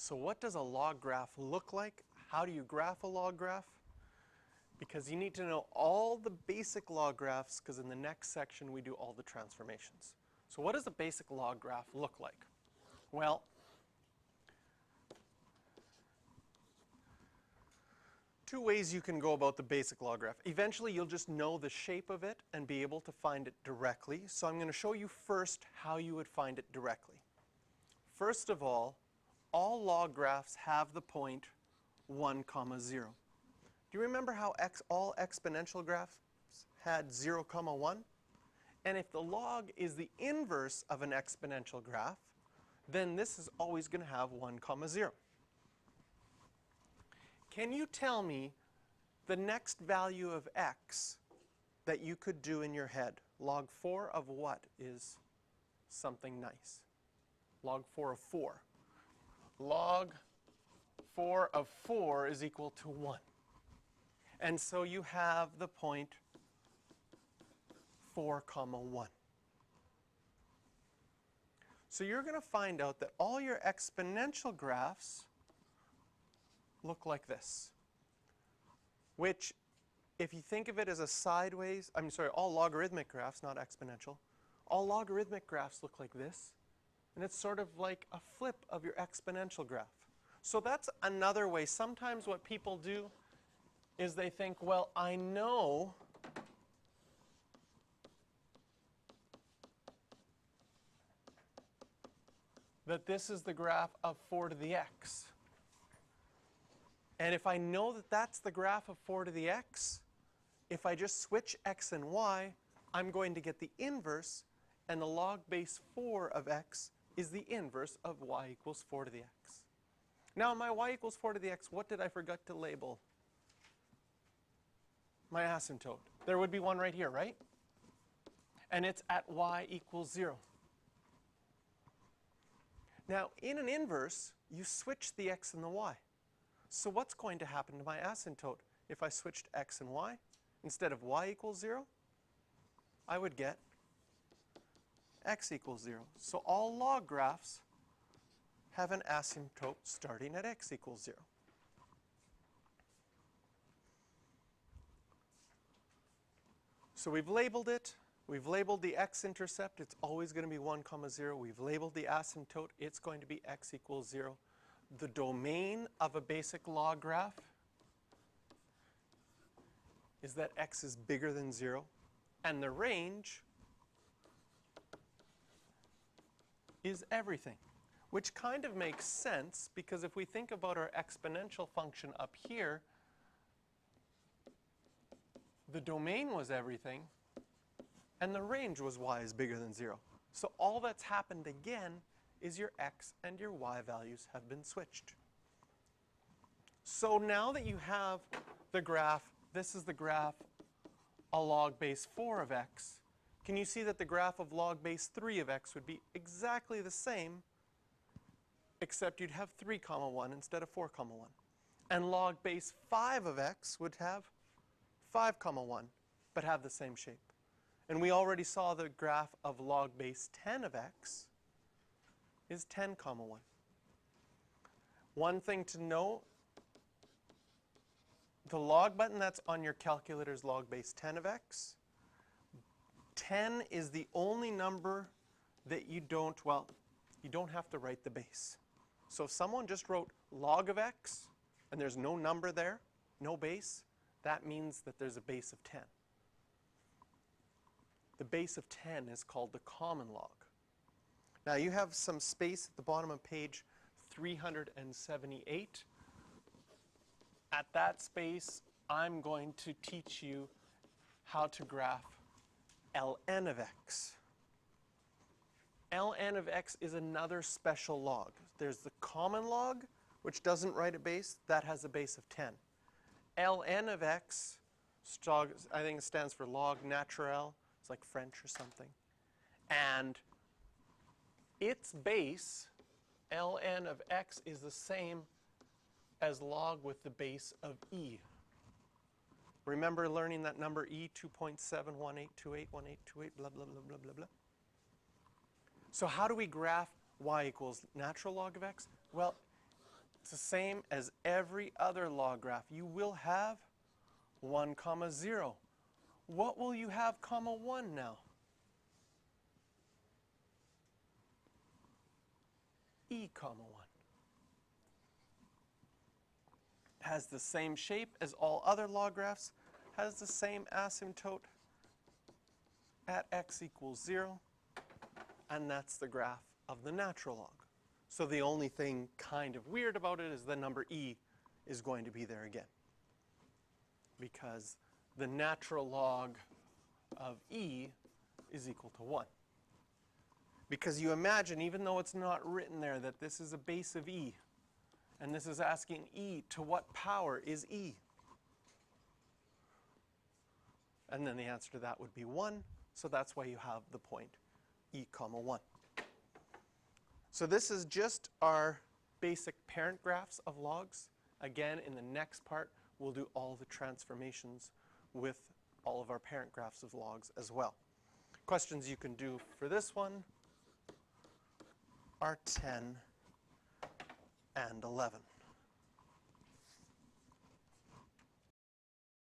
So what does a log graph look like? How do you graph a log graph? Because you need to know all the basic log graphs, because in the next section we do all the transformations. So what does a basic log graph look like? Well, two ways you can go about the basic log graph. Eventually you'll just know the shape of it and be able to find it directly. So I'm going to show you first how you would find it directly. First of all log graphs have the point 1, 0. Do you remember how all exponential graphs had 0, 1? And if the log is the inverse of an exponential graph, then this is always going to have 1, 0. Can you tell me the next value of x that you could do in your head? Log 4 of what is something nice? Log 4 of 4. Log 4 of 4 is equal to 1. And so you have the point 4, 1. So you're going to find out that all your exponential graphs look like this, which, if you think of it as a sideways, all logarithmic graphs, not exponential, all logarithmic graphs look like this, and it's sort of like a flip of your exponential graph. So that's another way. Sometimes what people do is they think, well, I know that this is the graph of 4 to the x. And if I know that that's the graph of 4 to the x, if I just switch x and y, I'm going to get the inverse, and the log base 4 of x is the inverse of y equals 4 to the x. Now, my y equals 4 to the x, what did I forget to label? My asymptote. There would be one right here, right? And it's at y equals 0. Now, in an inverse, you switch the x and the y. So what's going to happen to my asymptote if I switched x and y? Instead of y equals 0, I would get x equals 0. So all log graphs have an asymptote starting at x equals 0. So we've labeled it. We've labeled the x-intercept. It's always going to be 1, 0. We've labeled the asymptote. It's going to be x equals 0. The domain of a basic log graph is that x is bigger than 0. And the range is everything, which kind of makes sense, because if we think about our exponential function up here, the domain was everything, and the range was y is bigger than 0. So all that's happened again is your x and your y values have been switched. So now that you have the graph, this is the graph a log base 4 of x, can you see that the graph of log base 3 of x would be exactly the same, except you'd have 3, 1 instead of 4, 1. And log base 5 of x would have 5, 1, but have the same shape. And we already saw the graph of log base 10 of x is 10, 1. One thing to know, the log button that's on your calculator is log base 10 of x. 10 is the only number that you don't have to write the base. So if someone just wrote log of x and there's no number there, no base, that means that there's a base of 10. The base of 10 is called the common log. Now you have some space at the bottom of page 378. At that space, I'm going to teach you how to graph ln of x. ln of x is another special log. There's the common log, which doesn't write a base. That has a base of 10. ln of x, I think it stands for log naturel. It's like French or something. And its base, ln of x, is the same as log with the base of e. Remember learning that number e, 2.718281828, blah, blah, blah, blah, blah, blah. So how do we graph y equals natural log of x? Well, It's the same as every other log graph. You will have 1, 0. What will you have, 1 now? E, 1. Has the same shape as all other log graphs, has the same asymptote at x equals 0, and that's the graph of the natural log. So the only thing kind of weird about it is the number e is going to be there again, because the natural log of e is equal to 1. Because you imagine, even though it's not written there, that this is a base of e, and this is asking e to what power is e? And then the answer to that would be 1, so that's why you have the point e, 1. So this is just our basic parent graphs of logs. Again, in the next part, we'll do all the transformations with all of our parent graphs of logs as well. Questions you can do for this one are 10 and 11.